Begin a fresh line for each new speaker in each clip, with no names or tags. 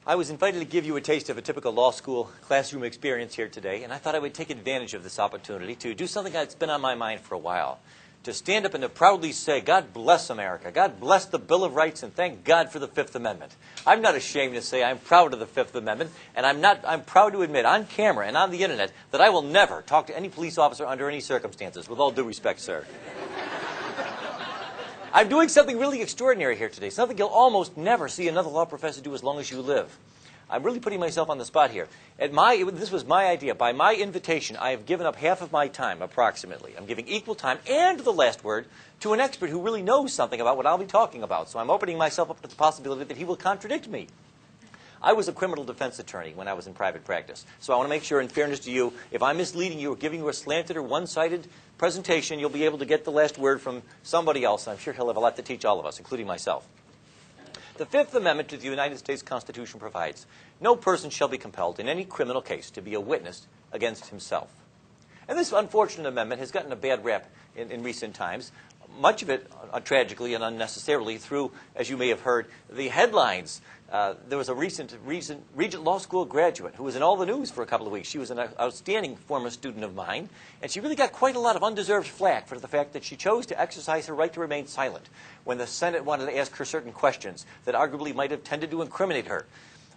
I was invited to give you a taste of a typical law school classroom experience here today, and I thought I would take advantage of this opportunity to do something that's been on my mind for a while. To stand up and to proudly say, God bless America, God bless the Bill of Rights, and thank God for the Fifth Amendment. I'm not ashamed to say I'm proud of the Fifth Amendment, and I'm proud to admit on camera and on the internet that I will never talk to any police officer under any circumstances, with all due respect, sir. I'm doing something really extraordinary here today, something you'll almost never see another law professor do as long as you live. I'm really putting myself on the spot here. This was my idea. By my invitation, I have given up half of my time, approximately. I'm giving equal time and the last word to an expert who really knows something about what I'll be talking about. So I'm opening myself up to the possibility that he will contradict me. I was a criminal defense attorney when I was in private practice. So I want to make sure, in fairness to you, if I'm misleading you or giving you a slanted or one-sided presentation, you'll be able to get the last word from somebody else. I'm sure he'll have a lot to teach all of us, including myself. The Fifth Amendment to the United States Constitution provides, no person shall be compelled in any criminal case to be a witness against himself. And this unfortunate amendment has gotten a bad rap in recent times, much of it tragically and unnecessarily through, as you may have heard, the headlines. There was a recent Regent Law School graduate who was in all the news for a couple of weeks. She was an outstanding former student of mine, and she really got quite a lot of undeserved flack for the fact that she chose to exercise her right to remain silent when the Senate wanted to ask her certain questions that arguably might have tended to incriminate her.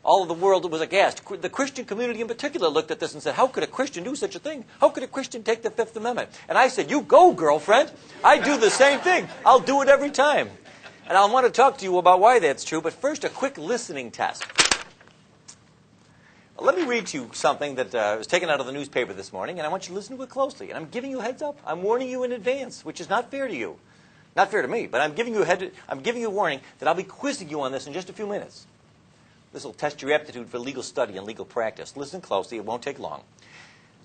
All of the world was aghast. The Christian community in particular looked at this and said, how could a Christian do such a thing? How could a Christian take the Fifth Amendment? And I said, you go, girlfriend. I do the same thing. I'll do it every time. And I want to talk to you about why that's true, but first a quick listening test. Let me read to you something that was taken out of the newspaper this morning, and I want you to listen to it closely. And I'm giving you a heads up. I'm warning you in advance, which is not fair to you. Not fair to me, but I'm giving you a warning that I'll be quizzing you on this in just a few minutes. This will test your aptitude for legal study and legal practice. Listen closely. It won't take long.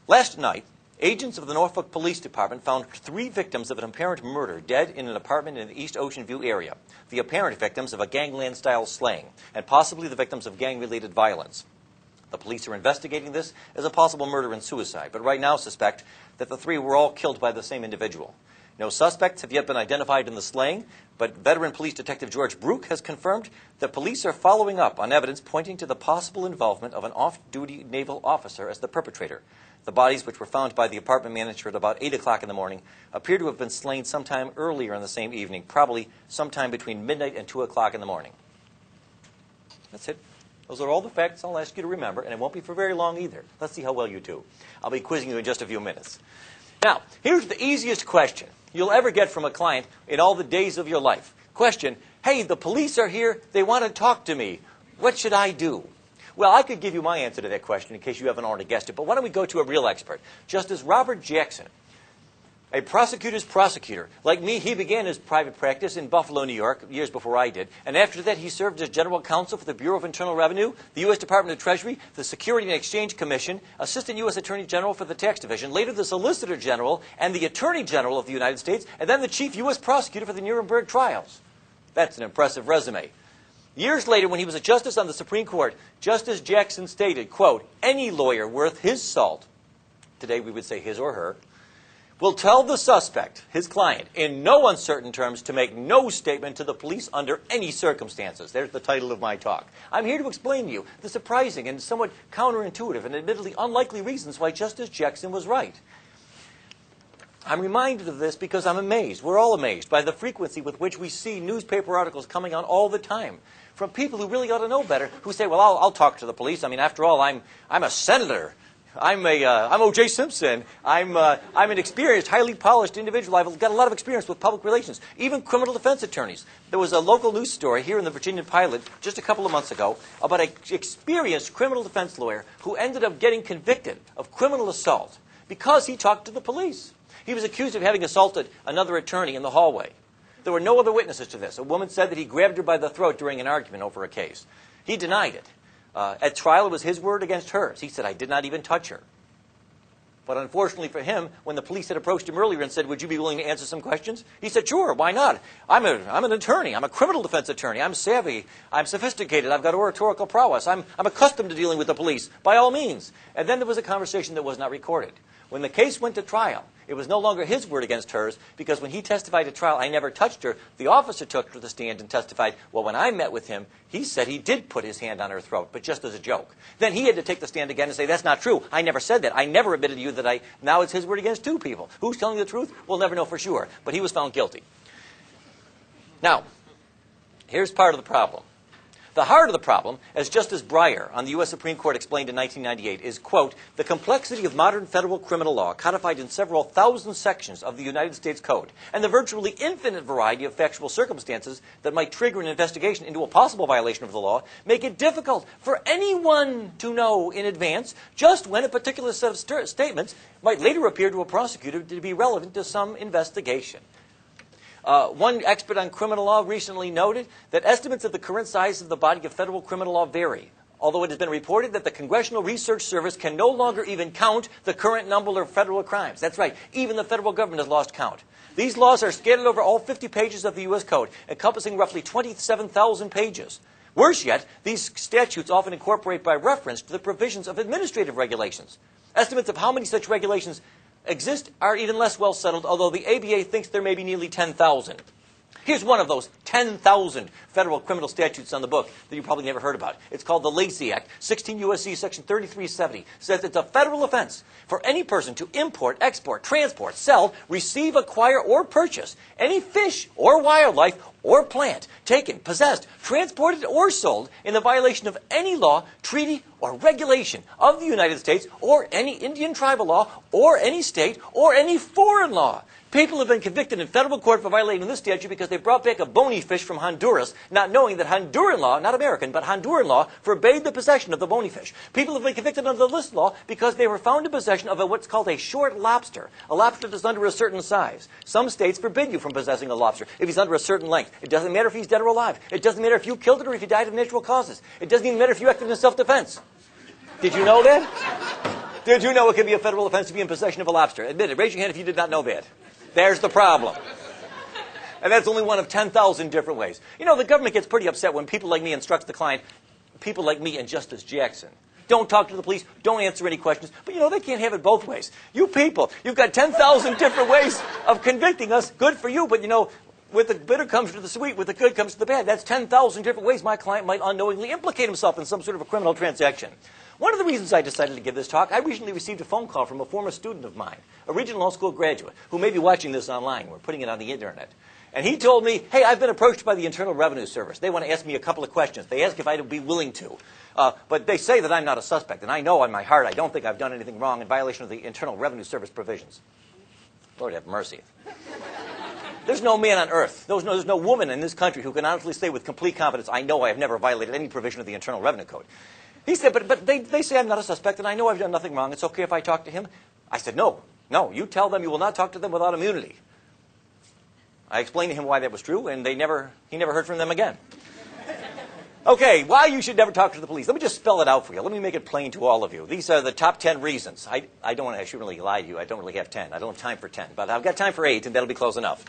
Last night, agents of the Norfolk Police Department found 3 victims of an apparent murder dead in an apartment in the East Ocean View area. The apparent victims of a gangland-style slaying, and possibly the victims of gang-related violence. The police are investigating this as a possible murder and suicide, but right now suspect that the 3 were all killed by the same individual. No suspects have yet been identified in the slaying, but veteran police detective George Brook has confirmed that police are following up on evidence pointing to the possible involvement of an off-duty naval officer as the perpetrator. The bodies, which were found by the apartment manager at about 8 o'clock in the morning, appear to have been slain sometime earlier in the same evening, probably sometime between midnight and 2 o'clock in the morning. That's it. Those are all the facts I'll ask you to remember, and it won't be for very long either. Let's see how well you do. I'll be quizzing you in just a few minutes. Now, here's the easiest question you'll ever get from a client in all the days of your life. Question, hey, the police are here. They want to talk to me. What should I do? Well, I could give you my answer to that question in case you haven't already guessed it, but why don't we go to a real expert? Justice Robert Jackson, a prosecutor's prosecutor. Like me, he began his private practice in Buffalo, New York, years before I did. And after that, he served as general counsel for the Bureau of Internal Revenue, the U.S. Department of Treasury, the Security and Exchange Commission, Assistant U.S. Attorney General for the Tax Division, later the Solicitor General and the Attorney General of the United States, and then the Chief U.S. Prosecutor for the Nuremberg trials. That's an impressive resume. Years later, when he was a justice on the Supreme Court, Justice Jackson stated, quote, any lawyer worth his salt, today we would say his or her, will tell the suspect, his client, in no uncertain terms to make no statement to the police under any circumstances. There's the title of my talk. I'm here to explain to you the surprising and somewhat counterintuitive and admittedly unlikely reasons why Justice Jackson was right. I'm reminded of this because I'm amazed. We're all amazed by the frequency with which we see newspaper articles coming out all the time from people who really ought to know better, who say, well, I'll talk to the police. I mean, after all, I'm a senator. I'm O.J. Simpson. I'm an experienced, highly polished individual. I've got a lot of experience with public relations, even criminal defense attorneys. There was a local news story here in the Virginia Pilot just a couple of months ago about an experienced criminal defense lawyer who ended up getting convicted of criminal assault because he talked to the police. He was accused of having assaulted another attorney in the hallway. There were no other witnesses to this. A woman said that he grabbed her by the throat during an argument over a case. He denied it. At trial, it was his word against hers. He said, I did not even touch her. But unfortunately for him, when the police had approached him earlier and said, would you be willing to answer some questions? He said, sure, why not? I'm an attorney. I'm a criminal defense attorney. I'm savvy. I'm sophisticated. I've got oratorical prowess. I'm accustomed to dealing with the police, by all means. And then there was a conversation that was not recorded. When the case went to trial, It was no longer his word against hers, because when he testified at trial, I never touched her. The officer took her to the stand and testified, well, when I met with him, he said he did put his hand on her throat, but just as a joke. Then he had to take the stand again and say, that's not true. I never said that. I never admitted to you that now it's his word against two people. Who's telling the truth? We'll never know for sure. But he was found guilty. Now, here's part of the problem. The heart of the problem, as Justice Breyer on the U.S. Supreme Court explained in 1998, is, quote, the complexity of modern federal criminal law codified in several thousand sections of the United States Code and the virtually infinite variety of factual circumstances that might trigger an investigation into a possible violation of the law make it difficult for anyone to know in advance just when a particular set of statements might later appear to a prosecutor to be relevant to some investigation. One expert on criminal law recently noted that estimates of the current size of the body of federal criminal law vary, although it has been reported that the Congressional Research Service can no longer even count the current number of federal crimes. That's right, even the federal government has lost count. These laws are scattered over all 50 pages of the U.S. Code, encompassing roughly 27,000 pages. Worse yet, these statutes often incorporate by reference to the provisions of administrative regulations. Estimates of how many such regulations exist are even less well settled, although the ABA thinks there may be nearly 10,000. Here's one of those 10,000 federal criminal statutes on the book that you probably never heard about. It's called the Lacey Act. 16 U.S.C. Section 3370 says it's a federal offense for any person to import, export, transport, sell, receive, acquire, or purchase any fish or wildlife or plant taken, possessed, transported, or sold in the violation of any law, treaty, or regulation of the United States or any Indian tribal law or any state or any foreign law. People have been convicted in federal court for violating this statute because they brought back a bony fish from Honduras, not knowing that Honduran law, not American, but Honduran law, forbade the possession of the bony fish. People have been convicted under this law because they were found in possession of what's called a short lobster, a lobster that's under a certain size. Some states forbid you from possessing a lobster if he's under a certain length. It doesn't matter if he's dead or alive. It doesn't matter if you killed it or if he died of natural causes. It doesn't even matter if you acted in self-defense. Did you know that? Did you know it can be a federal offense to be in possession of a lobster? Admit it. Raise your hand if you did not know that. There's the problem. And that's only one of 10,000 different ways. You know, the government gets pretty upset when people like me instruct the client, people like me and Justice Jackson. Don't talk to the police, don't answer any questions. But, you know, they can't have it both ways. You people, you've got 10,000 different ways of convicting us. Good for you, but, you know, with the bitter comes to the sweet, with the good comes to the bad. That's 10,000 different ways my client might unknowingly implicate himself in some sort of a criminal transaction. One of the reasons I decided to give this talk, I recently received a phone call from a former student of mine, a regional law school graduate, who may be watching this online. We're putting it on the internet. And he told me, hey, I've been approached by the Internal Revenue Service. They want to ask me a couple of questions. They ask if I'd be willing to. But they say that I'm not a suspect. And I know in my heart I don't think I've done anything wrong in violation of the Internal Revenue Service provisions. Lord have mercy. There's no man on earth, there's no woman in this country who can honestly say with complete confidence, I know I have never violated any provision of the Internal Revenue Code. He said, but they say I'm not a suspect, and I know I've done nothing wrong. It's okay if I talk to him? I said, no, you tell them you will not talk to them without immunity. I explained to him why that was true, and he never heard from them again. Okay, why you should never talk to the police. Let me just spell it out for you. Let me make it plain to all of you. These are the top 10 reasons. I shouldn't really lie to you. I don't really have 10. I don't have time for 10, but I've got time for 8, and that'll be close enough.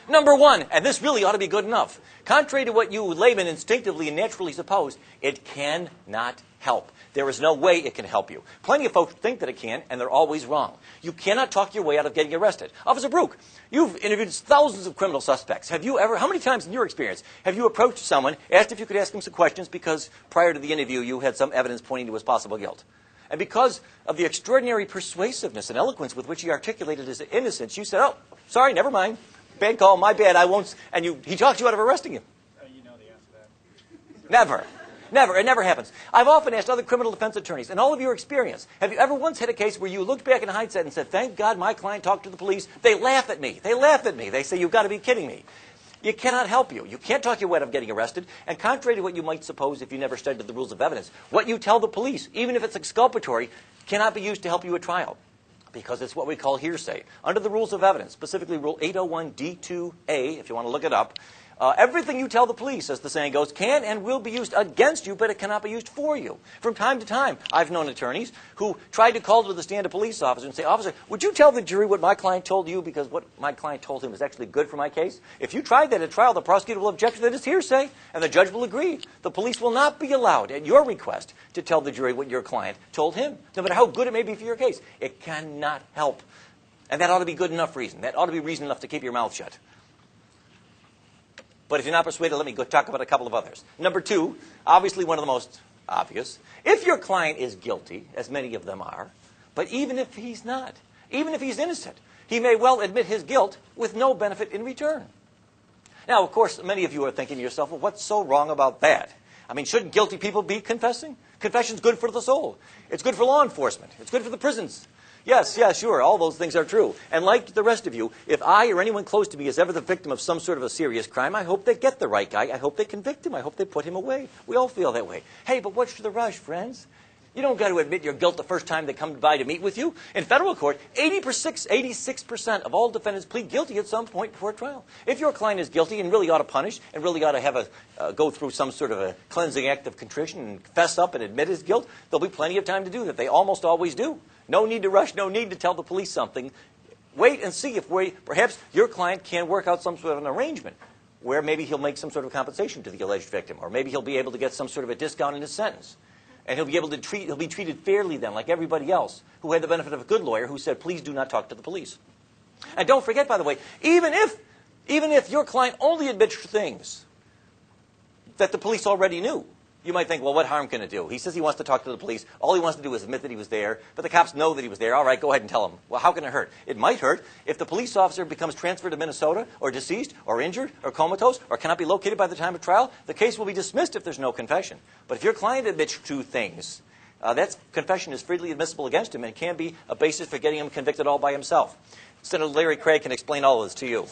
Number 1, and this really ought to be good enough. Contrary to what you laymen instinctively and naturally suppose, it cannot help. There is no way it can help you. Plenty of folks think that it can, and they're always wrong. You cannot talk your way out of getting arrested. Officer Brook, you've interviewed thousands of criminal suspects. Have you ever, how many times in your experience, have you approached someone, asked if you could ask him some questions because prior to the interview you had some evidence pointing to his possible guilt? And because of the extraordinary persuasiveness and eloquence with which he articulated his innocence, you said, oh, sorry, never mind. Bad call, my bad, I won't. And he talked you out of arresting him.
You know the answer to that.
Never. Never. It never happens. I've often asked other criminal defense attorneys, in all of your experience, have you ever once had a case where you looked back in hindsight and said, thank God my client talked to the police? They laugh at me. They laugh at me. They say, you've got to be kidding me. You cannot help you. You can't talk your way out of getting arrested. And contrary to what you might suppose if you never studied the rules of evidence, what you tell the police, even if it's exculpatory, cannot be used to help you at trial. Because it's what we call hearsay. Under the rules of evidence, specifically Rule 801D2A, if you want to look it up, everything you tell the police, as the saying goes, can and will be used against you, but it cannot be used for you. From time to time, I've known attorneys who tried to call to the stand a police officer and say, officer, would you tell the jury what my client told you because what my client told him is actually good for my case? If you tried that at trial, the prosecutor will object to that as hearsay, and the judge will agree. The police will not be allowed, at your request, to tell the jury what your client told him, no matter how good it may be for your case. It cannot help. And that ought to be good enough reason. That ought to be reason enough to keep your mouth shut. But if you're not persuaded, let me go talk about a couple of others. Number two, obviously one of the most obvious. If your client is guilty, as many of them are, but even if he's not, even if he's innocent, he may well admit his guilt with no benefit in return. Now, of course, many of you are thinking to yourself, well, what's so wrong about that? I mean, shouldn't guilty people be confessing? Confession's good for the soul. It's good for law enforcement. It's good for the prisons. Yes, sure, all those things are true. And like the rest of you, if I or anyone close to me is ever the victim of some sort of a serious crime, I hope they get the right guy. I hope they convict him. I hope they put him away. We all feel that way. Hey, but what's the rush, friends? You don't got to admit your guilt the first time they come by to meet with you. In federal court, 86% of all defendants plead guilty at some point before trial. If your client is guilty and really ought to punish and really ought to have go through some sort of a cleansing act of contrition and fess up and admit his guilt, there'll be plenty of time to do that. They almost always do. No need to rush, no need to tell the police something. Wait and see if perhaps your client can work out some sort of an arrangement where maybe he'll make some sort of compensation to the alleged victim, or maybe he'll be able to get some sort of a discount in his sentence. And he'll be treated fairly then, like everybody else who had the benefit of a good lawyer who said, please do not talk to the police. And don't forget, by the way, even if your client only admits things that the police already knew, you might think, well, what harm can it do? He says he wants to talk to the police. All he wants to do is admit that he was there, but the cops know that he was there. All right, go ahead and tell him. Well, how can it hurt? It might hurt if the police officer becomes transferred to Minnesota, or deceased, or injured, or comatose, or cannot be located by the time of trial. The case will be dismissed if there's no confession. But if your client admits two things, that confession is freely admissible against him and can be a basis for getting him convicted all by himself. Senator Larry Craig can explain all of this to you.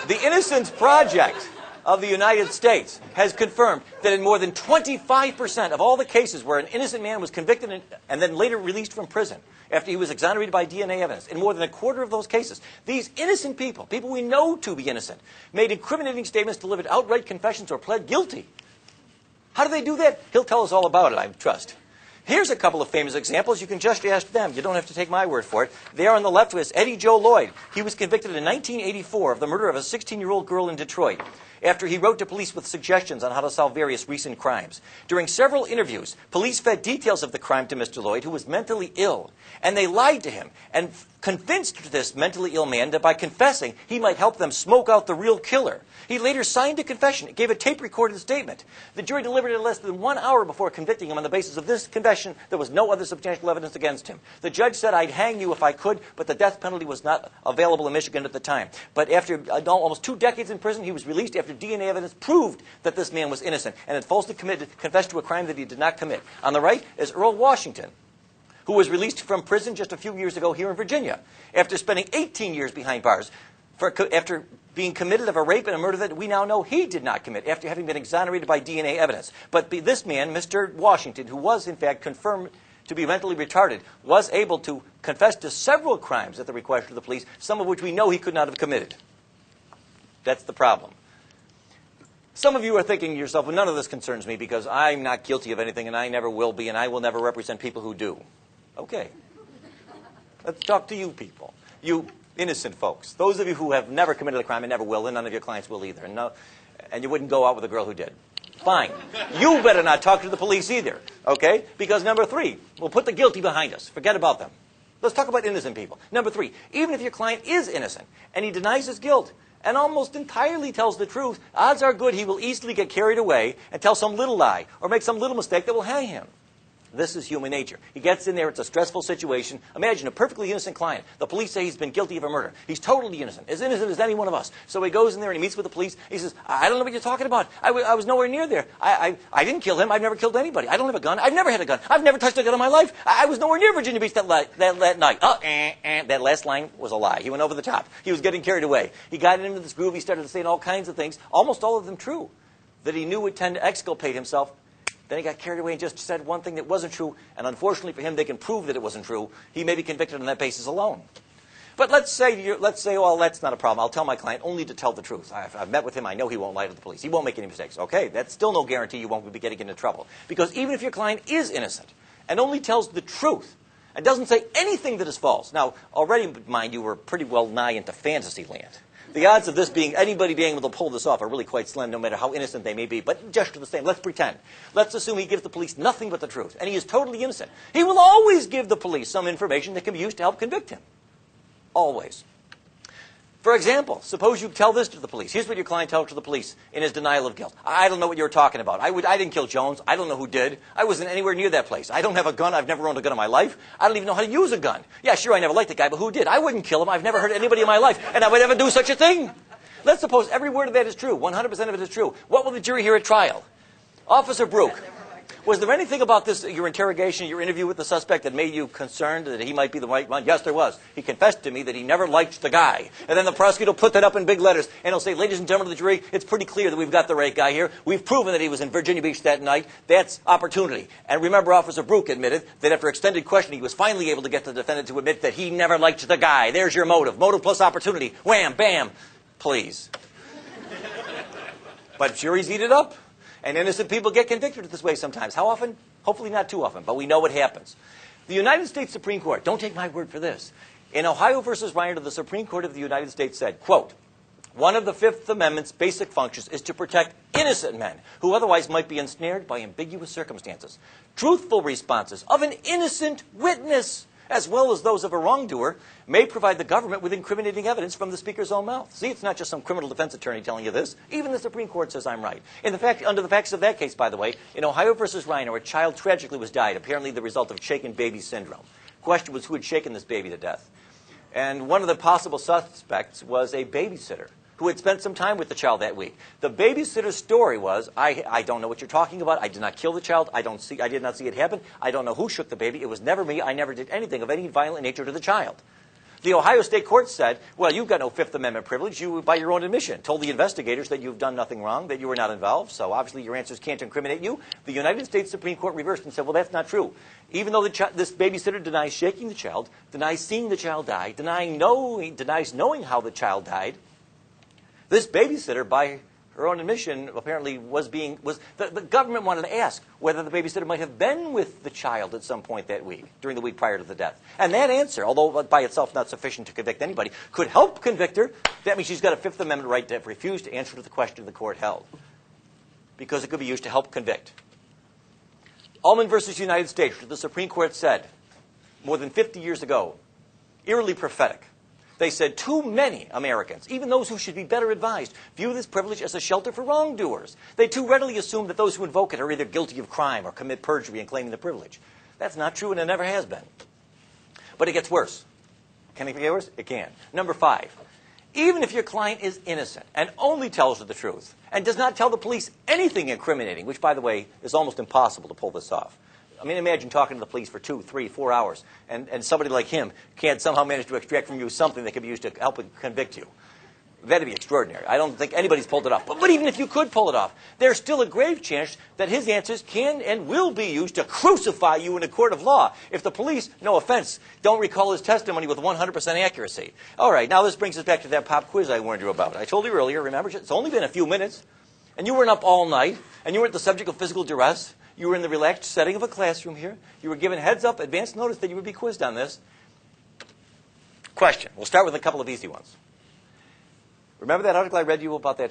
The Innocence Project of the United States has confirmed that in more than 25% of all the cases where an innocent man was convicted and then later released from prison after he was exonerated by DNA evidence, in more than a quarter of those cases, these innocent people we know to be innocent, made incriminating statements, delivered outright confessions, or pled guilty. How do they do that? He'll tell us all about it, I trust. Here's a couple of famous examples. You can just ask them. You don't have to take my word for it. There on the left was Eddie Joe Lloyd. He was convicted in 1984 of the murder of a 16-year-old girl in Detroit after he wrote to police with suggestions on how to solve various recent crimes. During several interviews, police fed details of the crime to Mr. Lloyd, who was mentally ill. And they lied to him and convinced this mentally ill man that by confessing, he might help them smoke out the real killer. He later signed a confession. It gave a tape-recorded statement. The jury delivered it less than 1 hour before convicting him on the basis of this confession. There was no other substantial evidence against him. The judge said, I'd hang you if I could, but the death penalty was not available in Michigan at the time. But after almost 2 decades in prison, he was released after DNA evidence proved that this man was innocent and had falsely confessed to a crime that he did not commit. On the right is Earl Washington, who was released from prison just a few years ago here in Virginia after spending 18 years behind bars after being committed of a rape and a murder that we now know he did not commit after having been exonerated by DNA evidence. But this man, Mr. Washington, who was in fact confirmed to be mentally retarded, was able to confess to several crimes at the request of the police, some of which we know he could not have committed. That's the problem. Some of you are thinking to yourself, well, none of this concerns me because I'm not guilty of anything and I never will be and I will never represent people who do. Okay. Let's talk to you people. You innocent folks. Those of you who have never committed a crime and never will, and none of your clients will either. And you wouldn't go out with a girl who did. Fine. You better not talk to the police either. Okay? Because number 3, we'll put the guilty behind us. Forget about them. Let's talk about innocent people. Number 3, even if your client is innocent and he denies his guilt and almost entirely tells the truth, odds are good he will easily get carried away and tell some little lie or make some little mistake that will hang him. This is human nature. He gets in there. It's a stressful situation. Imagine a perfectly innocent client. The police say he's been guilty of a murder. He's totally innocent as any one of us. So he goes in there and he meets with the police. He says, I don't know what you're talking about. I was nowhere near there. I didn't kill him. I've never killed anybody. I don't have a gun. I've never had a gun. I've never touched a gun in my life. I was nowhere near Virginia Beach that night. That last line was a lie. He went over the top. He was getting carried away. He got into this groove. He started saying all kinds of things, almost all of them true, that he knew would tend to exculpate himself. Then he got carried away and just said one thing that wasn't true, and unfortunately for him, they can prove that it wasn't true. He may be convicted on that basis alone. But let's say, well, that's not a problem. I'll tell my client only to tell the truth. I've met with him. I know he won't lie to the police. He won't make any mistakes. Okay, that's still no guarantee you won't be getting into trouble. Because even if your client is innocent and only tells the truth and doesn't say anything that is false. Now, already, mind you, we're pretty well nigh into fantasy land. The odds of anybody being able to pull this off are really quite slim, no matter how innocent they may be. But just the same, let's pretend. Let's assume he gives the police nothing but the truth, and he is totally innocent. He will always give the police some information that can be used to help convict him. Always. For example, suppose you tell this to the police. Here's what your client tells to the police in his denial of guilt. I don't know what you were talking about. I didn't kill Jones. I don't know who did. I wasn't anywhere near that place. I don't have a gun. I've never owned a gun in my life. I don't even know how to use a gun. Yeah, sure, I never liked the guy, but who did? I wouldn't kill him. I've never hurt anybody in my life, and I would never do such a thing. Let's suppose every word of that is true. 100% of it is true. What will the jury hear at trial? Officer Brook, was there anything about this, your interrogation, your interview with the suspect, that made you concerned that he might be the right one? Yes, there was. He confessed to me that he never liked the guy. And then the prosecutor will put that up in big letters, and he'll say, ladies and gentlemen of the jury, it's pretty clear that we've got the right guy here. We've proven that he was in Virginia Beach that night. That's opportunity. And remember, Officer Brook admitted that after extended questioning, he was finally able to get the defendant to admit that he never liked the guy. There's your motive. Motive plus opportunity. Wham, bam. Please. But juries eat it up. And innocent people get convicted this way sometimes. How often? Hopefully not too often, but we know what happens. The United States Supreme Court, don't take my word for this. In Ohio versus Reiner, the Supreme Court of the United States said, quote, one of the Fifth Amendment's basic functions is to protect innocent men who otherwise might be ensnared by ambiguous circumstances. Truthful responses of an innocent witness, as well as those of a wrongdoer, may provide the government with incriminating evidence from the speaker's own mouth. See, it's not just some criminal defense attorney telling you this. Even the Supreme Court says I'm right. Under the facts of that case, by the way, in Ohio versus Reiner, a child tragically was died, apparently the result of shaken baby syndrome. The question was who had shaken this baby to death. And one of the possible suspects was a babysitter who had spent some time with the child that week. The babysitter's story was, I don't know what you're talking about. I did not kill the child. I did not see it happen. I don't know who shook the baby. It was never me. I never did anything of any violent nature to the child. The Ohio State Court said, well, you've got no Fifth Amendment privilege. You, by your own admission, told the investigators that you've done nothing wrong, that you were not involved, so obviously your answers can't incriminate you. The United States Supreme Court reversed and said, well, that's not true. Even though this babysitter denies shaking the child, denies seeing the child die, denies knowing how the child died, this babysitter, by her own admission, apparently the government wanted to ask whether the babysitter might have been with the child at some point that week, during the week prior to the death. And that answer, although by itself not sufficient to convict anybody, could help convict her. That means she's got a Fifth Amendment right to refuse to answer to the question the court held, because it could be used to help convict. Ullman versus United States, the Supreme Court said more than 50 years ago, eerily prophetic. They said too many Americans, even those who should be better advised, view this privilege as a shelter for wrongdoers. They too readily assume that those who invoke it are either guilty of crime or commit perjury in claiming the privilege. That's not true, and it never has been. But it gets worse. Can it get worse? It can. Number 5. Even if your client is innocent and only tells you the truth and does not tell the police anything incriminating, which, by the way, is almost impossible to pull this off. I mean, imagine talking to the police for 2, 3, 4 hours, and somebody like him can't somehow manage to extract from you something that could be used to help convict you. That'd be extraordinary. I don't think anybody's pulled it off. But even if you could pull it off, there's still a grave chance that his answers can and will be used to crucify you in a court of law if the police, no offense, don't recall his testimony with 100% accuracy. All right, now this brings us back to that pop quiz I warned you about. I told you earlier, remember, it's only been a few minutes, and you weren't up all night, and you weren't the subject of physical duress. You were in the relaxed setting of a classroom here. You were given heads up, advance notice that you would be quizzed on this. Question. We'll start with a couple of easy ones. Remember that article I read you about that?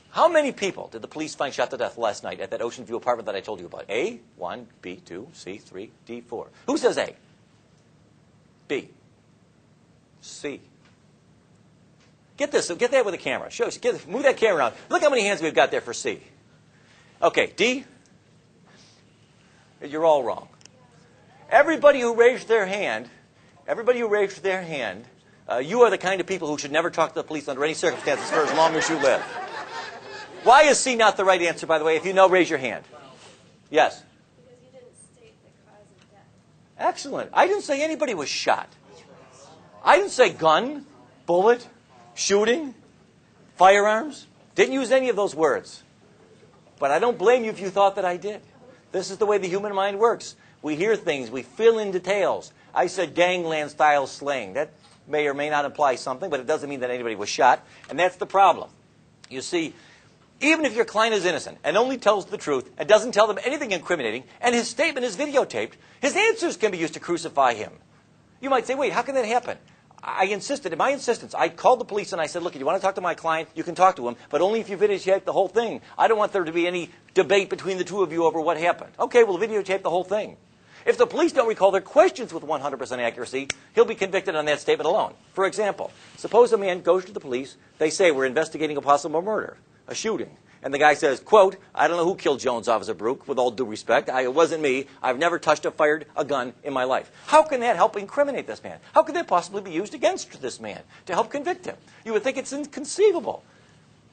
How many people did the police find shot to death last night at that Ocean View apartment that I told you about? A, 1, B, 2, C, 3, D, 4. Who says A? B. C. Get this. Get that with a camera. Move that camera around. Look how many hands we've got there for C. Okay, D. You're all wrong. Everybody who raised their hand, you are the kind of people who should never talk to the police under any circumstances for as long as you live. Why is C not the right answer, by the way? If you know, raise your hand. Yes?
Because you didn't state the cause of death.
Excellent. I didn't say anybody was shot. I didn't say gun, bullet, shooting, firearms. Didn't use any of those words. But I don't blame you if you thought that I did. This is the way the human mind works. We hear things. We fill in details. I said gangland-style slaying. That may or may not imply something, but it doesn't mean that anybody was shot. And that's the problem. You see, even if your client is innocent and only tells the truth and doesn't tell them anything incriminating, and his statement is videotaped, his answers can be used to crucify him. You might say, wait, how can that happen? I insisted, at my insistence, I called the police and I said, look, you want to talk to my client, you can talk to him, but only if you videotape the whole thing. I don't want there to be any debate between the two of you over what happened. Okay, we'll videotape the whole thing. If the police don't recall their questions with 100% accuracy, he'll be convicted on that statement alone. For example, suppose a man goes to the police, they say, we're investigating a possible murder, a shooting. And the guy says, quote, I don't know who killed Jones, Officer Brook, with all due respect. It wasn't me. I've never touched or fired a gun in my life. How can that help incriminate this man? How could that possibly be used against this man to help convict him? You would think it's inconceivable.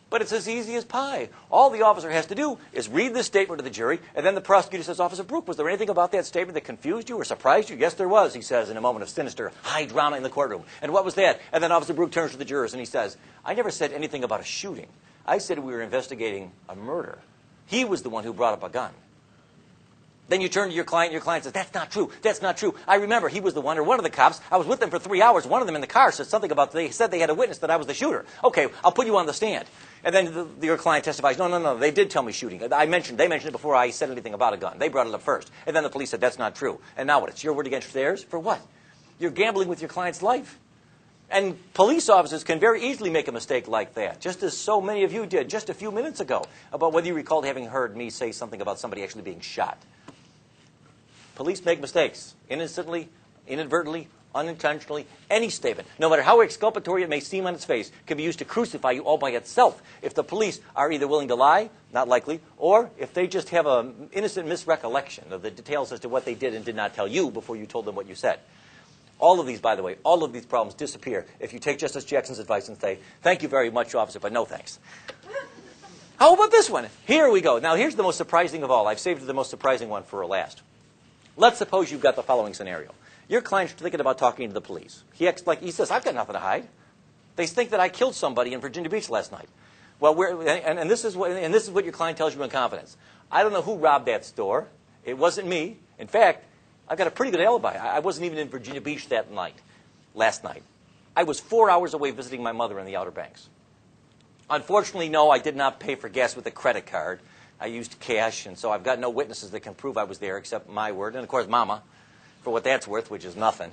But it's as easy as pie. All the officer has to do is read this statement to the jury, and then the prosecutor says, Officer Brook, was there anything about that statement that confused you or surprised you? Yes, there was, he says, in a moment of sinister, high drama in the courtroom. And what was that? And then Officer Brook turns to the jurors and he says, I never said anything about a shooting. I said we were investigating a murder. He was the one who brought up a gun. Then you turn to your client, and your client says, that's not true, that's not true. I remember he was the one, or one of the cops. I was with them for 3 hours. One of them in the car said something about, they said they had a witness that I was the shooter. Okay, I'll put you on the stand. And then your client testifies, no, they did tell me shooting. They mentioned it before I said anything about a gun. They brought it up first. And then the police said, that's not true. And now what? It's your word against theirs? For what? You're gambling with your client's life. And police officers can very easily make a mistake like that, just as so many of you did just a few minutes ago, about whether you recalled having heard me say something about somebody actually being shot. Police make mistakes, innocently, inadvertently, unintentionally. Any statement, no matter how exculpatory it may seem on its face, can be used to crucify you all by itself if the police are either willing to lie, not likely, or if they just have an innocent misrecollection of the details as to what they did and did not tell you before you told them what you said. All of these, by the way, all of these problems disappear if you take Justice Jackson's advice and say, thank you very much, officer, but no thanks. How about this one? Here we go. Now, here's the most surprising of all. I've saved the most surprising one for last. Let's suppose you've got the following scenario. Your client's thinking about talking to the police. He says, I've got nothing to hide. They think that I killed somebody in Virginia Beach last night. Well, this is what your client tells you in confidence. I don't know who robbed that store. It wasn't me. In fact, I've got a pretty good alibi. I wasn't even in Virginia Beach that night, last night. I was 4 hours away visiting my mother in the Outer Banks. Unfortunately, no, I did not pay for gas with a credit card. I used cash, and so I've got no witnesses that can prove I was there except my word, and of course, Mama, for what that's worth, which is nothing.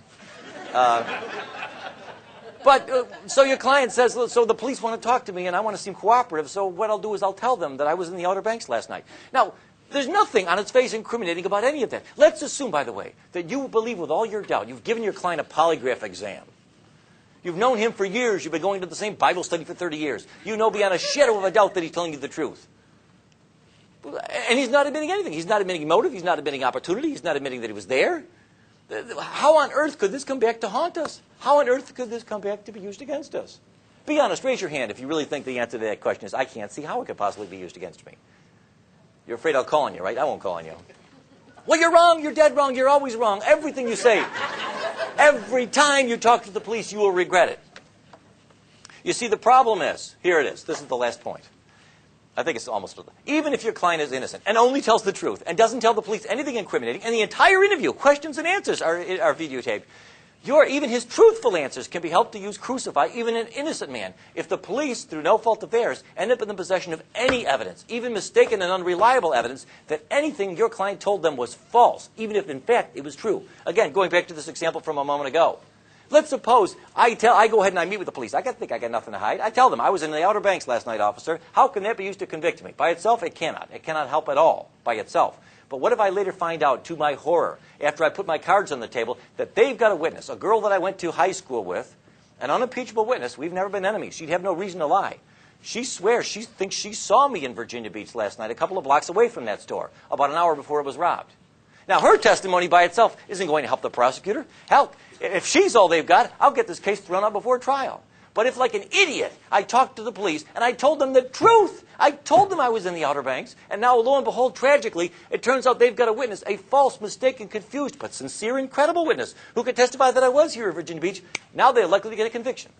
So your client says, so the police want to talk to me, and I want to seem cooperative, so what I'll do is I'll tell them that I was in the Outer Banks last night. Now, there's nothing on its face incriminating about any of that. Let's assume, by the way, that you believe with all your doubt. You've given your client a polygraph exam. You've known him for years. You've been going to the same Bible study for 30 years. You know beyond a shadow of a doubt that he's telling you the truth. And he's not admitting anything. He's not admitting motive. He's not admitting opportunity. He's not admitting that he was there. How on earth could this come back to haunt us? How on earth could this come back to be used against us? Be honest. Raise your hand if you really think the answer to that question is, I can't see how it could possibly be used against me. You're afraid I'll call on you, right? I won't call on you. Well, you're wrong. You're dead wrong. You're always wrong. Everything you say, every time you talk to the police, you will regret it. You see, the problem is, here it is. This is the last point. I think it's almost, even if your client is innocent and only tells the truth and doesn't tell the police anything incriminating, and the entire interview, questions and answers are videotaped, even his truthful answers can be helped to crucify even an innocent man. If the police, through no fault of theirs, end up in the possession of any evidence, even mistaken and unreliable evidence, that anything your client told them was false, even if in fact it was true. Again, going back to this example from a moment ago. Let's suppose I go ahead and I meet with the police. I think I got nothing to hide. I tell them I was in the Outer Banks last night, officer. How can that be used to convict me? By itself, it cannot. It cannot help at all by itself. But what if I later find out, to my horror, after I put my cards on the table, that they've got a witness, a girl that I went to high school with, an unimpeachable witness. We've never been enemies. She'd have no reason to lie. She swears she thinks she saw me in Virginia Beach last night, a couple of blocks away from that store, about an hour before it was robbed. Now, her testimony by itself isn't going to help the prosecutor. Hell, if she's all they've got, I'll get this case thrown out before trial. But if, like an idiot, I talked to the police and I told them the truth, I told them I was in the Outer Banks, and now, lo and behold, tragically, it turns out they've got a witness, a false, mistaken, confused, but sincere and credible witness who could testify that I was here at Virginia Beach. Now they're likely to get a conviction.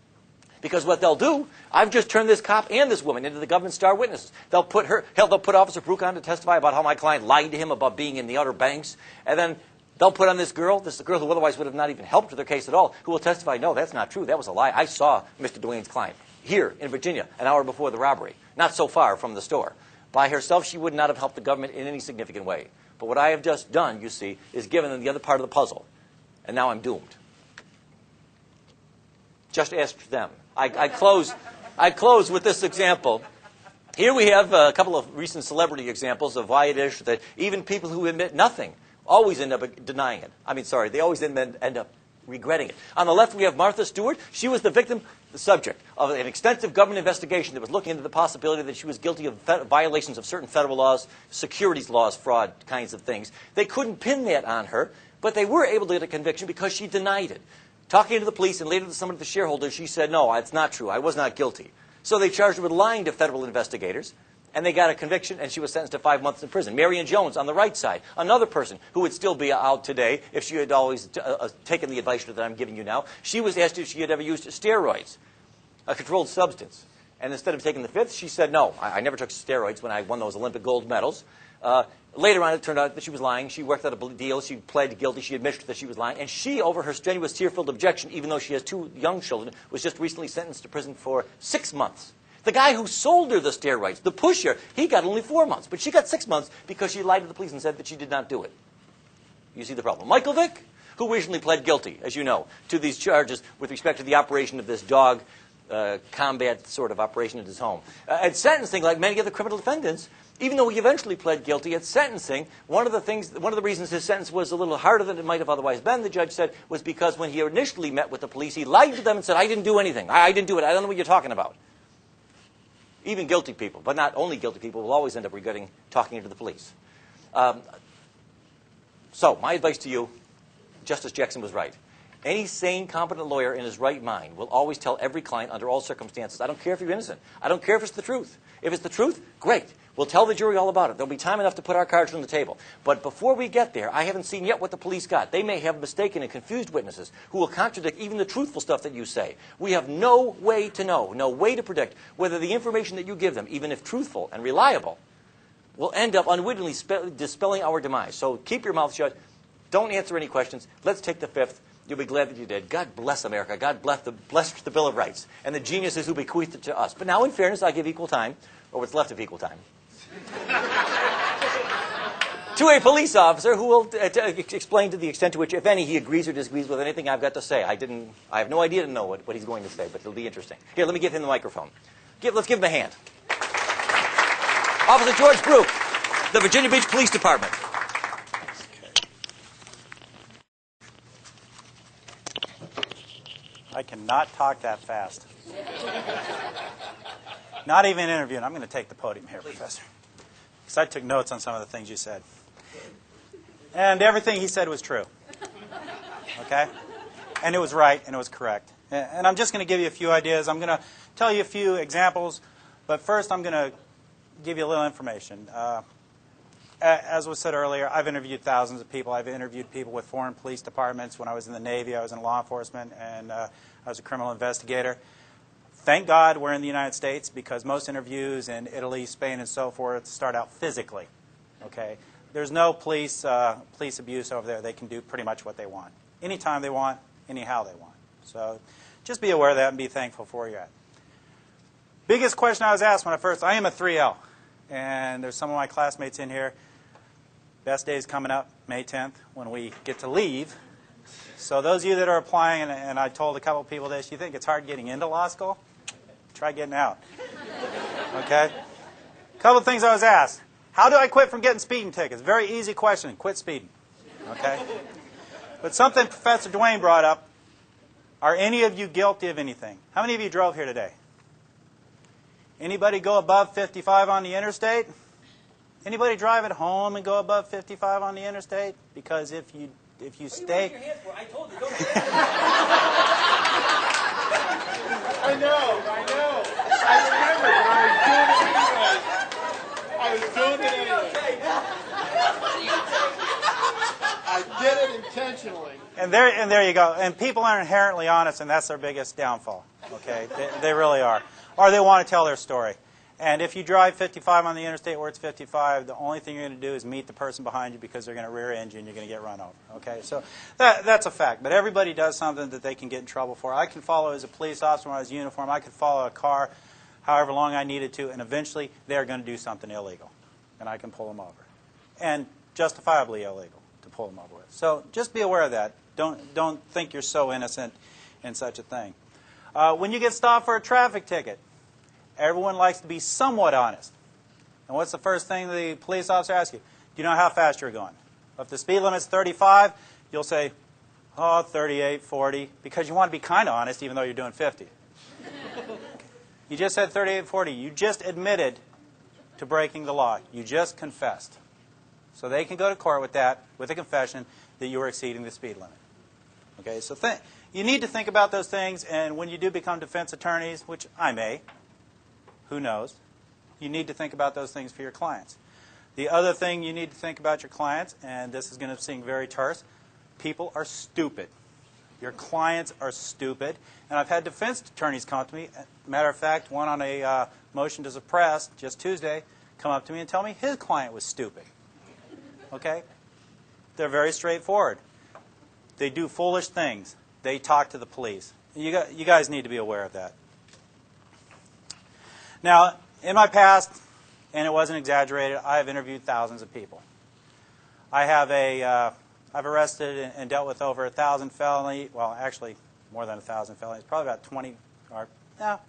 Because what they'll do, I've just turned this cop and this woman into the government star witnesses. They'll put Officer Brook on to testify about how my client lied to him about being in the Outer Banks, and then they'll put on this girl who otherwise would have not even helped with their case at all, who will testify, no, that's not true. That was a lie. I saw Mr. Duane's client here in Virginia an hour before the robbery, not so far from the store. By herself, she would not have helped the government in any significant way. But what I have just done, you see, is given them the other part of the puzzle. And now I'm doomed. Just ask them. I close with this example. Here we have a couple of recent celebrity examples of why it is that even people who admit nothing always end up denying it. They always end up regretting it. On the left, we have Martha Stewart. She was the victim, the subject of an extensive government investigation that was looking into the possibility that she was guilty of violations of certain federal laws, securities laws, fraud kinds of things. They couldn't pin that on her, but they were able to get a conviction because she denied it. Talking to the police and later to some of the shareholders, she said, no, it's not true. I was not guilty. So they charged her with lying to federal investigators, and they got a conviction, and she was sentenced to 5 months in prison. Marion Jones, on the right side, another person who would still be out today if she had always taken the advice that I'm giving you now. She was asked if she had ever used steroids, a controlled substance. And instead of taking the fifth, she said, no, I never took steroids when I won those Olympic gold medals. Later on, it turned out that she was lying. She worked out a deal. She pled guilty. She admitted that she was lying. And she, over her strenuous, tear-filled objection, even though she has 2 young children, was just recently sentenced to prison for 6 months. The guy who sold her the steroids, the pusher, he got only 4 months. But she got 6 months because she lied to the police and said that she did not do it. You see the problem. Michael Vick, who recently pled guilty, as you know, to these charges with respect to the operation of this dog combat sort of operation at his home. At sentencing, like many other criminal defendants, even though he eventually pled guilty at sentencing, one of the reasons his sentence was a little harder than it might have otherwise been, the judge said, was because when he initially met with the police, he lied to them and said, I didn't do anything. I didn't do it. I don't know what you're talking about. Even guilty people, but not only guilty people, will always end up regretting talking to the police. So my advice to you, Justice Jackson was right. Any sane, competent lawyer in his right mind will always tell every client under all circumstances, I don't care if you're innocent. I don't care if it's the truth. If it's the truth, great. We'll tell the jury all about it. There'll be time enough to put our cards on the table. But before we get there, I haven't seen yet what the police got. They may have mistaken and confused witnesses who will contradict even the truthful stuff that you say. We have no way to know, no way to predict whether the information that you give them, even if truthful and reliable, will end up unwittingly dispelling our demise. So keep your mouth shut. Don't answer any questions. Let's take the fifth. You'll be glad that you did. God bless America. God bless the Bill of Rights and the geniuses who bequeathed it to us. But now, in fairness, I give equal time, or what's left of equal time, to a police officer who will explain to the extent to which, if any, he agrees or disagrees with anything I've got to say. I have no idea to know what he's going to say, but it'll be interesting. Here, let me give him the microphone. Let's give him a hand. Officer George Brook, the Virginia Beach Police Department.
I cannot talk that fast. Not even interviewing. I'm going to take the podium here, Professor. Because I took notes on some of the things you said. And everything he said was true. Okay? And it was right, and it was correct. And I'm just going to give you a few ideas. I'm going to tell you a few examples. But first, I'm going to give you a little information. As was said earlier, I've interviewed thousands of people. I've interviewed people with foreign police departments. When I was in the Navy, I was in law enforcement, and I was a criminal investigator. Thank God we're in the United States, because most interviews in Italy, Spain, and so forth start out physically. Okay? There's no police abuse over there. They can do pretty much what they want. Anytime they want, anyhow they want. So just be aware of that and be thankful for where you're at. Biggest question I was asked when I am a 3L. And there's some of my classmates in here. Best day is coming up, May 10th, when we get to leave. So those of you that are applying, and I told a couple of people this, you think it's hard getting into law school? Try getting out. Okay? A couple of things I was asked. How do I quit from getting speeding tickets? Very easy question. Quit speeding. Okay? But something Professor Dwayne brought up. Are any of you guilty of anything? How many of you drove here today? Anybody go above 55 on the interstate? Anybody drive at home and go above 55 on the interstate? Because if you stay...
I told you, don't
I know. I remember, but I was doing it anyway. I did it intentionally.
And there you go. And people are inherently honest, and that's their biggest downfall. Okay, they really are. Or they want to tell their story. And if you drive 55 on the interstate where it's 55, the only thing you're going to do is meet the person behind you because they're going to rear end you and you're going to get run over. Okay, so that's a fact. But everybody does something that they can get in trouble for. I can follow as a police officer when I was in uniform. I could follow a car however long I needed to, and eventually they're going to do something illegal, and I can pull them over, and justifiably illegal to pull them over with. So just be aware of that. Don't think you're so innocent in such a thing. When you get stopped for a traffic ticket, everyone likes to be somewhat honest. And what's the first thing the police officer asks you? Do you know how fast you're going? If the speed limit's 35, you'll say, oh, 38, 40, because you want to be kind of honest even though you're doing 50. You just said 38, 40. You just admitted to breaking the law. You just confessed. So they can go to court with that, with a confession that you were exceeding the speed limit. Okay, so you need to think about those things, and when you do become defense attorneys, which I may, who knows, you need to think about those things for your clients. The other thing you need to think about your clients, and this is going to seem very terse, people are stupid. Your clients are stupid. And I've had defense attorneys come up to me. Matter of fact, one on a motion to suppress just Tuesday come up to me and tell me his client was stupid. Okay? They're very straightforward. They do foolish things. They talk to the police. You guys need to be aware of that. Now, in my past, and it wasn't exaggerated, I have interviewed thousands of people. I've arrested and dealt with over 1,000 felonies. Well, actually, more than 1,000 felonies. Probably about 20, or no,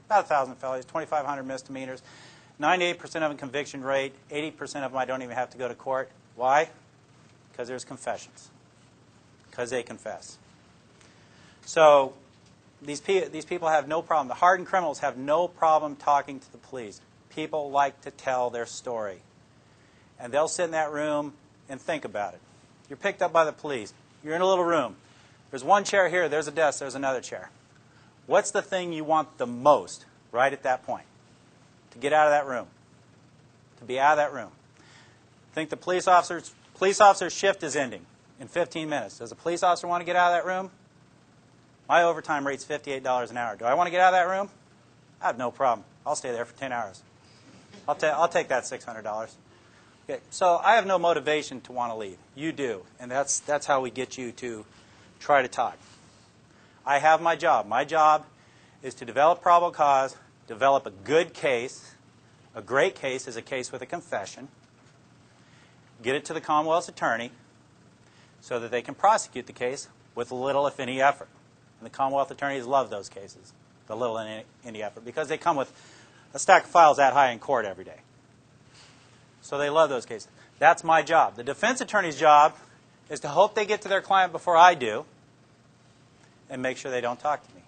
about 1,000 felonies, 2,500 misdemeanors. 98% of them conviction rate. 80% of them I don't even have to go to court. Why? Because there's confessions. Because they confess. So these people have no problem. The hardened criminals have no problem talking to the police. People like to tell their story. And they'll sit in that room and think about it. You're picked up by the police. You're in a little room. There's one chair here. There's a desk. There's another chair. What's the thing you want the most right at that point? To get out of that room. To be out of that room. Think the police officer's shift is ending in 15 minutes. Does a police officer want to get out of that room? My overtime rate's $58 an hour. Do I want to get out of that room? I have no problem. I'll stay there for 10 hours. I'll take that $600. Okay, so I have no motivation to want to leave. You do, and that's how we get you to try to talk. I have my job. My job is to develop probable cause, develop a good case. A great case is a case with a confession. Get it to the Commonwealth's attorney so that they can prosecute the case with little, if any, effort. And the Commonwealth attorneys love those cases, the little and any effort, because they come with a stack of files that high in court every day. So they love those cases. That's my job. The defense attorney's job is to hope they get to their client before I do and make sure they don't talk to me,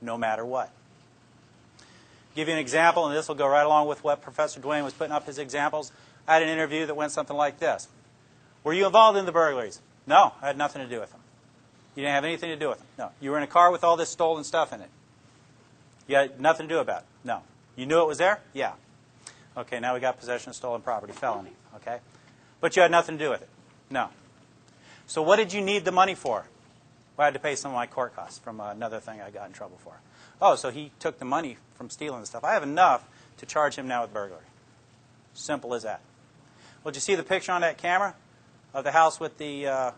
no matter what. Give you an example, and this will go right along with what Professor Dwayne was putting up his examples. I had an interview that went something like this. Were you involved in the burglaries? No, I had nothing to do with them. You didn't have anything to do with them? No. You were in a car with all this stolen stuff in it? You had nothing to do about it? No. You knew it was there? Yeah. Okay, now we got possession of stolen property, felony. Okay? But you had nothing to do with it? No. So what did you need the money for? Well, I had to pay some of my court costs from another thing I got in trouble for. Oh, so he took the money from stealing the stuff. I have enough to charge him now with burglary. Simple as that. Well, did you see the picture on that camera of the house with the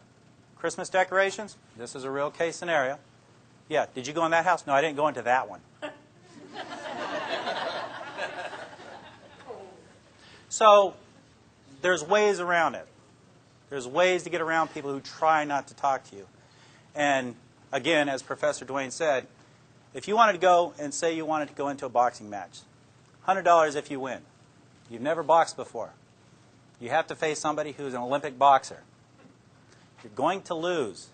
Christmas decorations? This is a real case scenario. Yeah, did you go in that house? No, I didn't go into that one. So there's ways around it. There's ways to get around people who try not to talk to you. And again, as Professor Dwayne said, if you wanted to go and say you wanted to go into a boxing match, $100 if you win. You've never boxed before. You have to face somebody who's an Olympic boxer. You're going to lose.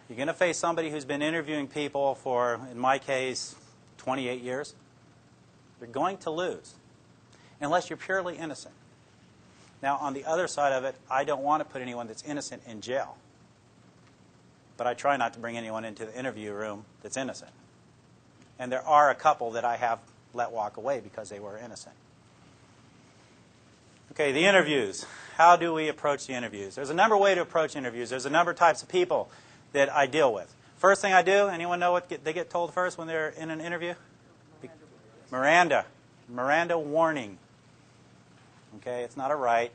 You're going to face somebody who's been interviewing people for, in my case, 28 years. You're going to lose, unless you're purely innocent. Now, on the other side of it, I don't want to put anyone that's innocent in jail. But I try not to bring anyone into the interview room that's innocent. And there are a couple that I have let walk away because they were innocent. Okay, the interviews. How do we approach the interviews? There's a number of ways to approach interviews. There's a number of types of people that I deal with. First thing I do, anyone know what they get told first when they're in an interview? Miranda. Miranda warning. Okay, it's not a right.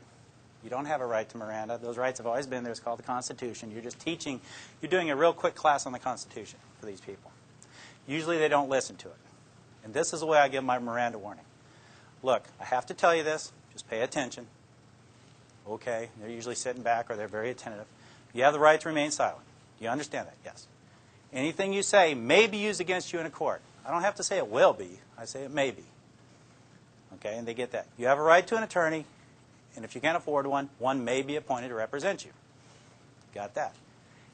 You don't have a right to Miranda. Those rights have always been there. It's called the Constitution. You're just teaching. You're doing a real quick class on the Constitution for these people. Usually they don't listen to it. And this is the way I give my Miranda warning. Look, I have to tell you this. Just pay attention. Okay, they're usually sitting back or they're very attentive. You have the right to remain silent. Do you understand that? Yes. Anything you say may be used against you in a court. I don't have to say it will be. I say it may be. Okay, and they get that. You have a right to an attorney, and if you can't afford one, one may be appointed to represent you. Got that.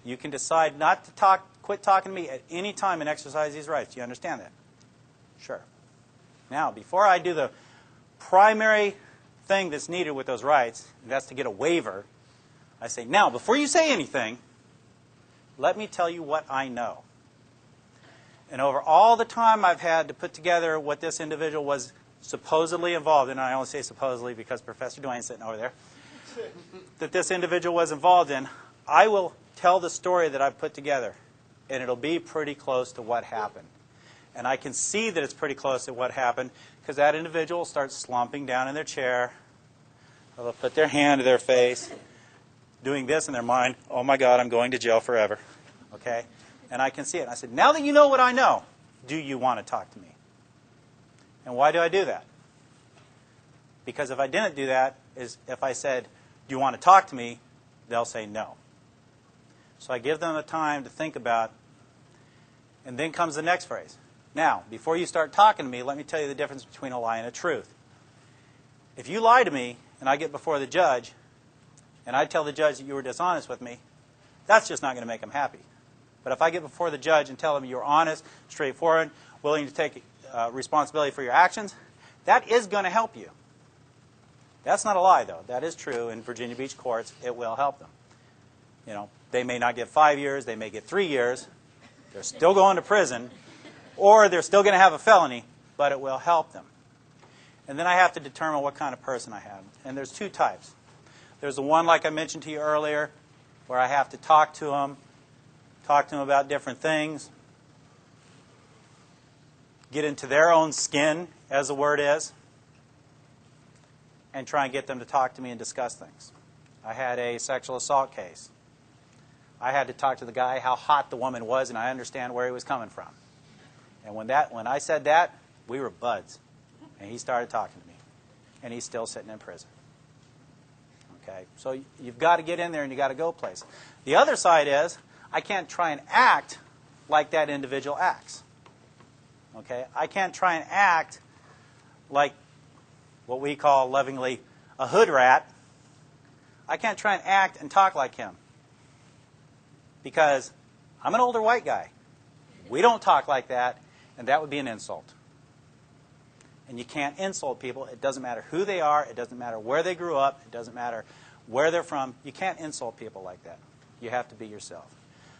You can decide not to quit talking to me at any time and exercise these rights. Do you understand that? Sure. Now, before I do the primary thing that's needed with those rights, and that's to get a waiver, I say, now, before you say anything, let me tell you what I know. And over all the time I've had to put together what this individual was supposedly involved in, and I only say supposedly because Professor Dwayne's sitting over there, that this individual was involved in, I will tell the story that I've put together, and it'll be pretty close to what happened. And I can see that it's pretty close to what happened because that individual starts slumping down in their chair. They'll put their hand to their face, doing this in their mind, oh my God, I'm going to jail forever. Okay? And I can see it. And I said, now that you know what I know, do you want to talk to me? And why do I do that? Because if I didn't do that, is if I said, do you want to talk to me, they'll say no. So I give them the time to think about, and then comes the next phrase. Now, before you start talking to me, let me tell you the difference between a lie and a truth. If you lie to me, and I get before the judge, and I tell the judge that you were dishonest with me, that's just not going to make him happy. But if I get before the judge and tell him you're honest, straightforward, willing to take responsibility for your actions, that is going to help you. That's not a lie, though. That is true in Virginia Beach courts. It will help them. You know, they may not get 5 years. They may get 3 years. They're still going to prison, or they're still going to have a felony, but it will help them. And then I have to determine what kind of person I have. And there's two types. There's the one, like I mentioned to you earlier, where I have to talk to them about different things, get into their own skin, as the word is, and try and get them to talk to me and discuss things. I had a sexual assault case. I had to talk to the guy how hot the woman was, and I understand where he was coming from. And when I said that, we were buds. And he started talking to me. And he's still sitting in prison. Okay? So you've got to get in there and you've got to go place. The other side is, I can't try and act like that individual acts. Okay? I can't try and act like what we call lovingly a hood rat. I can't try and act and talk like him. Because I'm an older white guy. We don't talk like that, and that would be an insult. And you can't insult people. It doesn't matter who they are. It doesn't matter where they grew up. It doesn't matter where they're from. You can't insult people like that. You have to be yourself.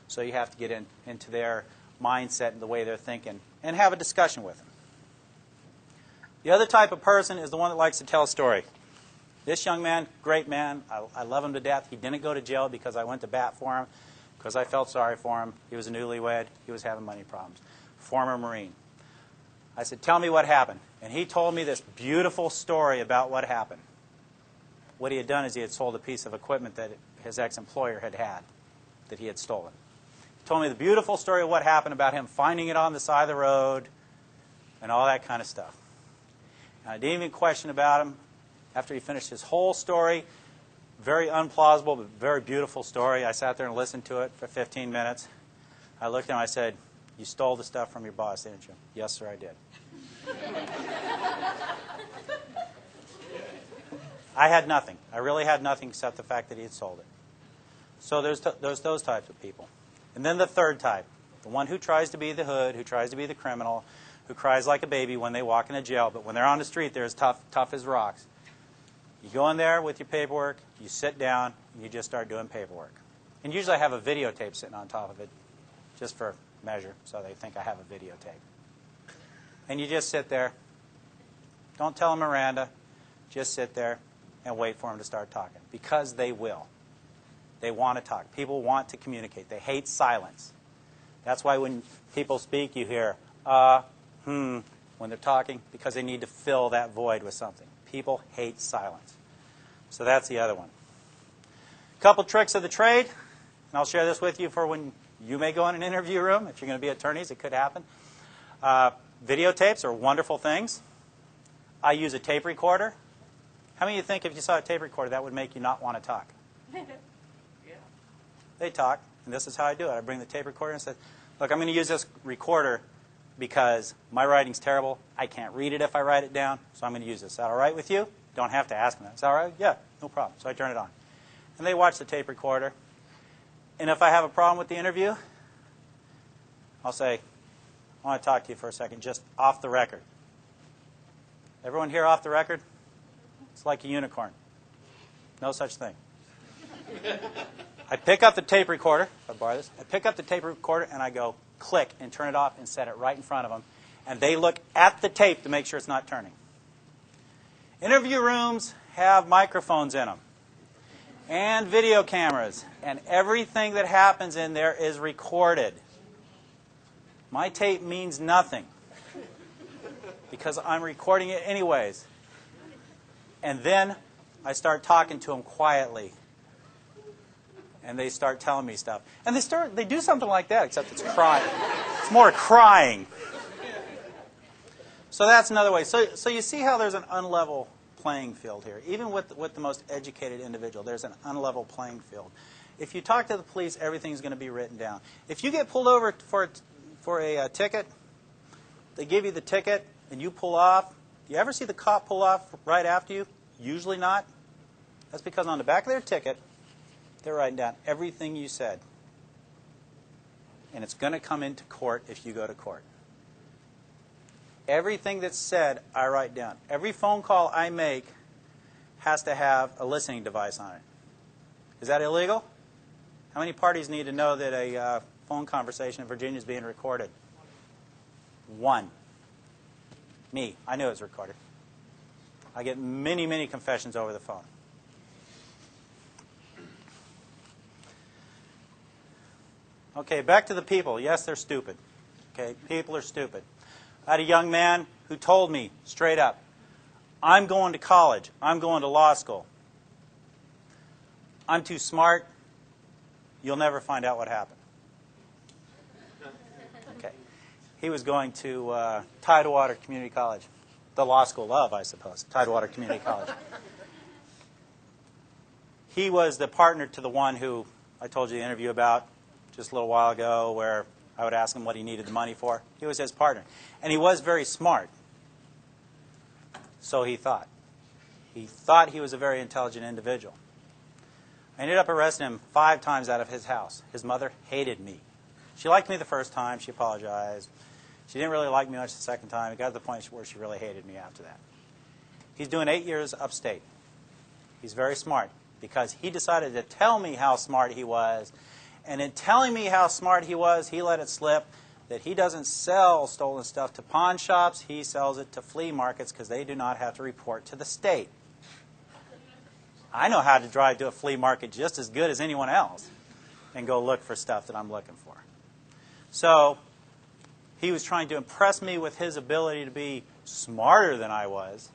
So you have to get into their mindset and the way they're thinking and have a discussion with them. The other type of person is the one that likes to tell a story. This young man, great man. I love him to death. He didn't go to jail because I went to bat for him, because I felt sorry for him. He was a newlywed. He was having money problems. Former Marine. I said, tell me what happened. And he told me this beautiful story about what happened. What he had done is he had sold a piece of equipment that his ex-employer had that he had stolen. He told me the beautiful story of what happened about him finding it on the side of the road and all that kind of stuff. And I didn't even question about him. After he finished his whole story, very unplausible but very beautiful story, I sat there and listened to it for 15 minutes. I looked at him and I said, you stole the stuff from your boss, didn't you? Yes, sir, I did. I had nothing. I really had nothing except the fact that he had sold it. So there's those types of people. And then the third type, the one who tries to be the hood, who tries to be the criminal, who cries like a baby when they walk into jail, but when they're on the street, they're as tough as rocks. You go in there with your paperwork, you sit down, and you just start doing paperwork. And usually I have a videotape sitting on top of it, just for measure, so they think I have a videotape. And you just sit there. Don't tell them Miranda. Just sit there and wait for them to start talking. Because they will. They want to talk. People want to communicate. They hate silence. That's why when people speak, you hear, when they're talking, because they need to fill that void with something. People hate silence. So that's the other one. A couple tricks of the trade, and I'll share this with you for when you may go in an interview room. If you're going to be attorneys, it could happen. Videotapes are wonderful things. I use a tape recorder. How many of you think if you saw a tape recorder, that would make you not want to talk? Yeah. They talk, and this is how I do it. I bring the tape recorder and say, Look, I'm going to use this recorder because my writing's terrible. I can't read it if I write it down, so I'm going to use this. Is that all right with you? Don't have to ask them that. Is that all right? Yeah, no problem. So I turn it on. And they watch the tape recorder. And if I have a problem with the interview, I'll say, I want to talk to you for a second, just off the record. Everyone here off the record? It's like a unicorn. No such thing. I pick up the tape recorder. If I borrow this, I pick up the tape recorder and I go click and turn it off and set it right in front of them. And they look at the tape to make sure it's not turning. Interview rooms have microphones in them and video cameras. And everything that happens in there is recorded. My tape means nothing because I'm recording it anyways. And then I start talking to them quietly. And they start telling me stuff. And they do something like that, except it's crying. It's more crying. So that's another way. So you see how there's an unlevel playing field here. Even with the most educated individual, there's an unlevel playing field. If you talk to the police, everything's going to be written down. If you get pulled over for a ticket, they give you the ticket, and you pull off. Do you ever see the cop pull off right after you? Usually not. That's because on the back of their ticket, they're writing down everything you said. And it's going to come into court if you go to court. Everything that's said, I write down. Every phone call I make has to have a listening device on it. Is that illegal? How many parties need to know that a phone conversation in Virginia is being recorded? One. Me. I knew it was recorded. I get many, many confessions over the phone. Okay, back to the people. Yes, they're stupid. Okay, people are stupid. I had a young man who told me straight up, I'm going to college. I'm going to law school. I'm too smart. You'll never find out what happened. Okay. He was going to Tidewater Community College. The law school of, I suppose. Tidewater Community College. He was the partner to the one who I told you the interview about just a little while ago, where I would ask him what he needed the money for. He was his partner. And he was very smart. So he thought. He thought he was a very intelligent individual. I ended up arresting him 5 times out of his house. His mother hated me. She liked me the first time. She apologized. She didn't really like me much the second time. It got to the point where she really hated me after that. He's doing 8 years upstate. He's very smart because he decided to tell me how smart he was. And in telling me how smart he was, he let it slip that he doesn't sell stolen stuff to pawn shops. He sells it to flea markets because they do not have to report to the state. I know how to drive to a flea market just as good as anyone else and go look for stuff that I'm looking for. So he was trying to impress me with his ability to be smarter than I was,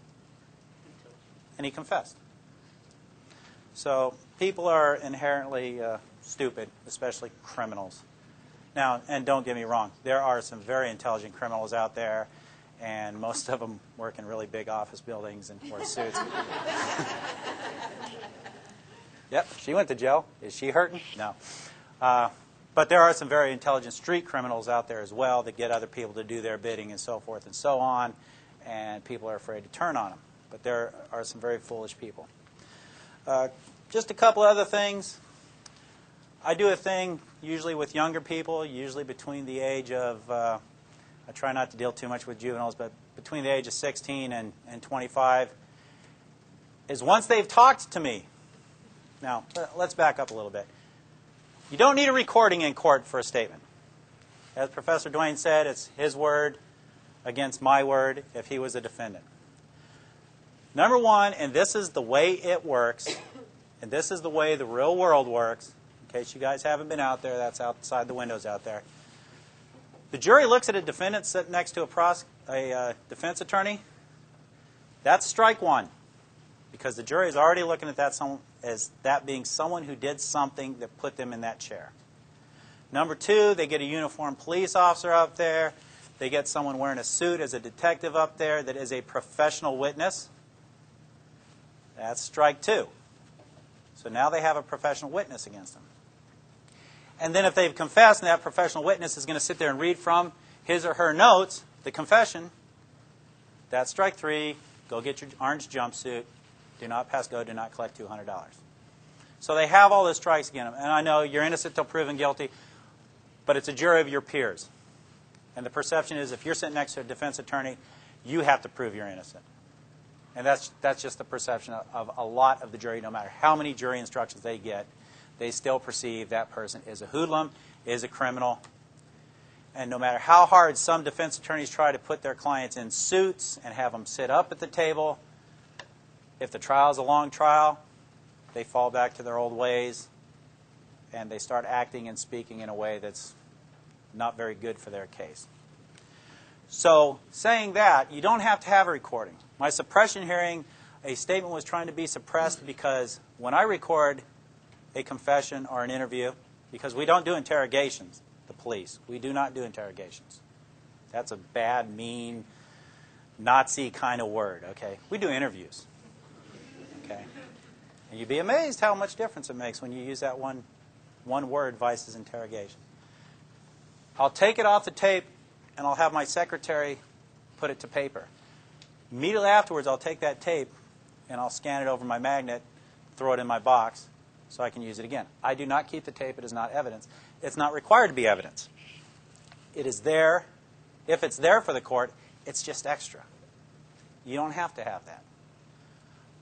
and he confessed. So people are inherently stupid, especially criminals. Now, and don't get me wrong, there are some very intelligent criminals out there, and most of them work in really big office buildings and wear suits. Yep, she went to jail. Is she hurting? No. But there are some very intelligent street criminals out there as well that get other people to do their bidding and so forth and so on, and people are afraid to turn on them. But there are some very foolish people. Just a couple other things. I do a thing usually with younger people, usually between the age of, I try not to deal too much with juveniles, but between the age of 16 and 25, is once they've talked to me. Now, let's back up a little bit. You don't need a recording in court for a statement. As Professor Duane said, it's his word against my word if he was a defendant. Number one, and this is the way it works, and this is the way the real world works, in case you guys haven't been out there, that's outside the windows out there. The jury looks at a defendant sitting next to a defense attorney. That's strike one, because the jury is already looking at that as that being someone who did something that put them in that chair. Number two, they get a uniformed police officer up there. They get someone wearing a suit as a detective up there that is a professional witness. That's strike two. So now they have a professional witness against them. And then if they've confessed and that professional witness is going to sit there and read from his or her notes, the confession, that's strike 3. Go get your orange jumpsuit. Do not pass go. Do not collect $200. So they have all the strikes against them. And I know you're innocent till proven guilty, but it's a jury of your peers. And the perception is if you're sitting next to a defense attorney, you have to prove you're innocent. And that's just the perception of a lot of the jury. No matter how many jury instructions they get, they still perceive that person is a hoodlum, is a criminal. And no matter how hard some defense attorneys try to put their clients in suits and have them sit up at the table, if the trial is a long trial, they fall back to their old ways and they start acting and speaking in a way that's not very good for their case. So saying that, you don't have to have a recording. My suppression hearing, a statement was trying to be suppressed because when I record a confession or an interview, because we don't do interrogations, the police. We do not do interrogations. That's a bad, mean, Nazi kind of word, okay? We do interviews, okay? And you'd be amazed how much difference it makes when you use that one word versus interrogation. I'll take it off the tape and I'll have my secretary put it to paper. Immediately afterwards, I'll take that tape and I'll scan it over my magnet, throw it in my box so I can use it again. I do not keep the tape. It is not evidence. It's not required to be evidence. It is there. If it's there for the court, it's just extra. You don't have to have that.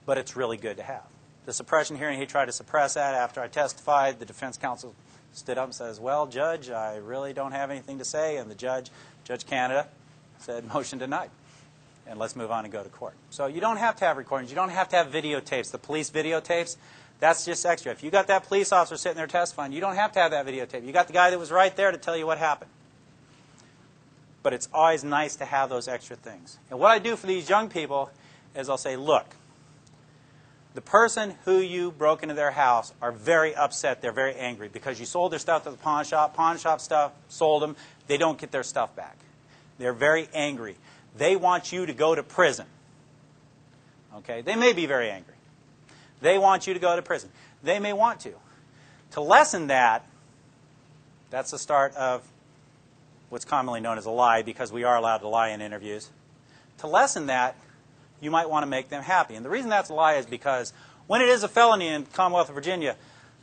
But it's really good to have. The suppression hearing, he tried to suppress that. After I testified, the defense counsel stood up and says, well, Judge, I really don't have anything to say. And the Judge Canada, said, motion denied. And let's move on and go to court. So you don't have to have recordings. You don't have to have videotapes. The police videotapes, that's just extra. If you got that police officer sitting there testifying, you don't have to have that videotape. You got the guy that was right there to tell you what happened. But it's always nice to have those extra things. And what I do for these young people is I'll say, look, the person who you broke into their house are very upset. They're very angry because you sold their stuff to the pawn shop. Pawn shop stuff, sold them. They don't get their stuff back. They're very angry. They want you to go to prison. Okay? They may be very angry. They want you to go to prison. They may want to. To lessen that, that's the start of what's commonly known as a lie, because we are allowed to lie in interviews. To lessen that, you might want to make them happy. And the reason that's a lie is because when it is a felony in the Commonwealth of Virginia,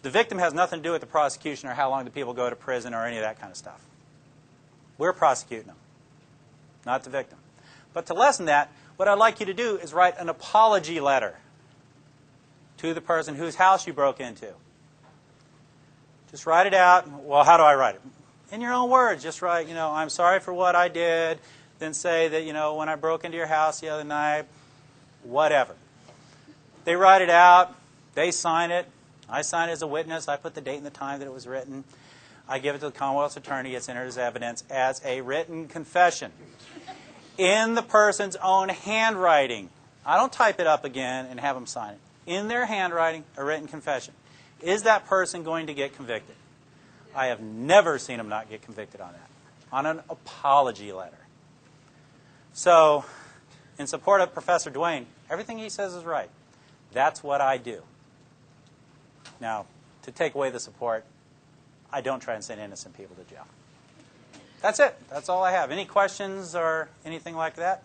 the victim has nothing to do with the prosecution or how long the people go to prison or any of that kind of stuff. We're prosecuting them, not the victim. But to lessen that, what I'd like you to do is write an apology letter to the person whose house you broke into. Just write it out. Well, how do I write it? In your own words. Just write, I'm sorry for what I did. Then say that, when I broke into your house the other night, whatever. They write it out. They sign it. I sign it as a witness. I put the date and the time that it was written. I give it to the Commonwealth's attorney. It's entered as evidence as a written confession in the person's own handwriting. I don't type it up again and have them sign it. In their handwriting, a written confession. Is that person going to get convicted? I have never seen them not get convicted on that. On an apology letter. So, in support of Professor Duane, everything he says is right. That's what I do. Now, to take away the support, I don't try and send innocent people to jail. That's it. That's all I have. Any questions or anything like that?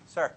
Sir?